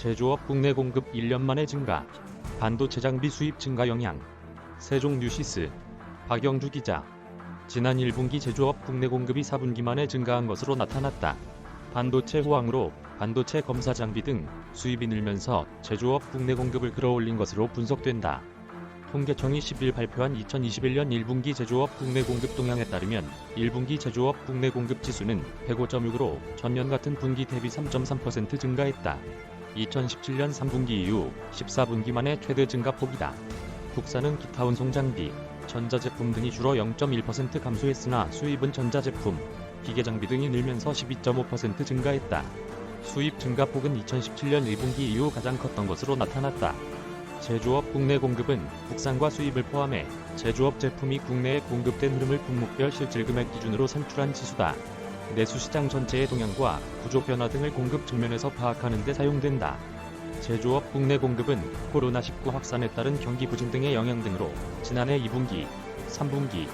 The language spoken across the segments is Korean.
제조업 국내 공급 1년 만에 증가. 반도체 장비 수입 증가 영향. 세종뉴시스 박영주 기자. 지난 1분기 제조업 국내 공급이 4분기 만에 증가한 것으로 나타났다. 반도체 호황으로 반도체 검사 장비 등 수입이 늘면서 제조업 국내 공급을 끌어올린 것으로 분석된다. 통계청이 10일 발표한 2021년 1분기 제조업 국내 공급 동향에 따르면 1분기 제조업 국내 공급 지수는 105.6으로 전년 같은 분기 대비 3.3% 증가했다. 2017년 3분기 이후 14분기 만에 최대 증가폭이다. 국산은 기타 운송 장비, 전자제품 등이 주로 0.1% 감소했으나 수입은 전자제품, 기계장비 등이 늘면서 12.5% 증가했다. 수입 증가폭은 2017년 1분기 이후 가장 컸던 것으로 나타났다. 제조업 국내 공급은 국산과 수입을 포함해 제조업 제품이 국내에 공급된 흐름을 품목별 실질금액 기준으로 산출한 지수다. 내수시장 전체의 동향과 구조 변화 등을 공급 측면에서 파악하는 데 사용된다. 제조업 국내 공급은 코로나19 확산에 따른 경기 부진 등의 영향 등으로 지난해 2분기, 3분기,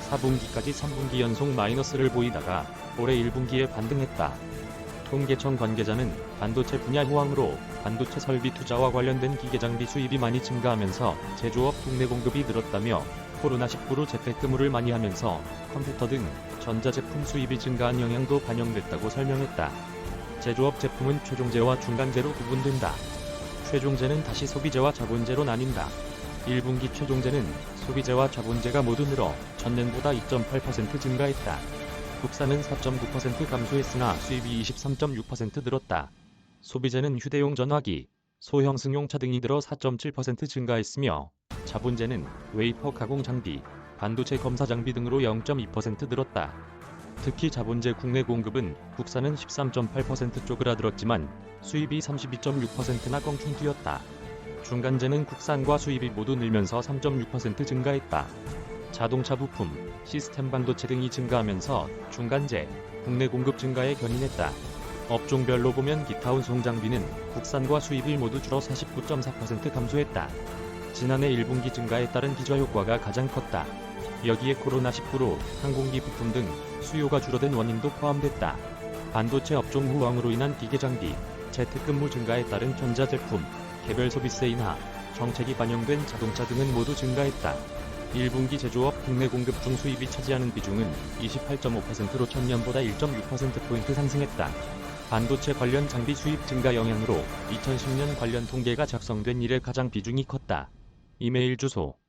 4분기까지 3분기 연속 마이너스를 보이다가 올해 1분기에 반등했다. 통계청 관계자는 반도체 분야 호황으로 반도체 설비 투자와 관련된 기계장비 수입이 많이 증가하면서 제조업 국내 공급이 늘었다며 코로나19로 재택근무를 많이 하면서 컴퓨터 등 전자제품 수입이 증가한 영향도 반영됐다고 설명했다. 제조업 제품은 최종재와 중간재로 구분된다. 최종재는 다시 소비재와 자본재로 나뉜다. 1분기 최종재는 소비재와 자본재가 모두 늘어 전년보다 2.8% 증가했다. 국산은 4.9% 감소했으나 수입이 23.6% 늘었다. 소비재는 휴대용 전화기, 소형 승용차 등이 늘어 4.7% 증가했으며 자본재는 웨이퍼 가공 장비, 반도체 검사 장비 등으로 0.2% 늘었다. 특히 자본재 국내 공급은 국산은 13.8% 쪼그라들었지만 수입이 32.6%나 껑충 뛰었다. 중간재는 국산과 수입이 모두 늘면서 3.6% 증가했다. 자동차 부품, 시스템 반도체 등이 증가하면서 중간재, 국내 공급 증가에 견인했다. 업종별로 보면 기타 운송 장비는 국산과 수입이 모두 줄어 49.4% 감소했다. 지난해 1분기 증가에 따른 기저효과가 가장 컸다. 여기에 코로나19로 항공기 부품 등 수요가 줄어든 원인도 포함됐다. 반도체 업종 호황으로 인한 기계장비, 재택근무 증가에 따른 전자제품, 개별 소비세 인하, 정책이 반영된 자동차 등은 모두 증가했다. 1분기 제조업 국내 공급 중 수입이 차지하는 비중은 28.5%로 전년보다 1.6%포인트 상승했다. 반도체 관련 장비 수입 증가 영향으로 2010년 관련 통계가 작성된 이래 가장 비중이 컸다. 이메일 주소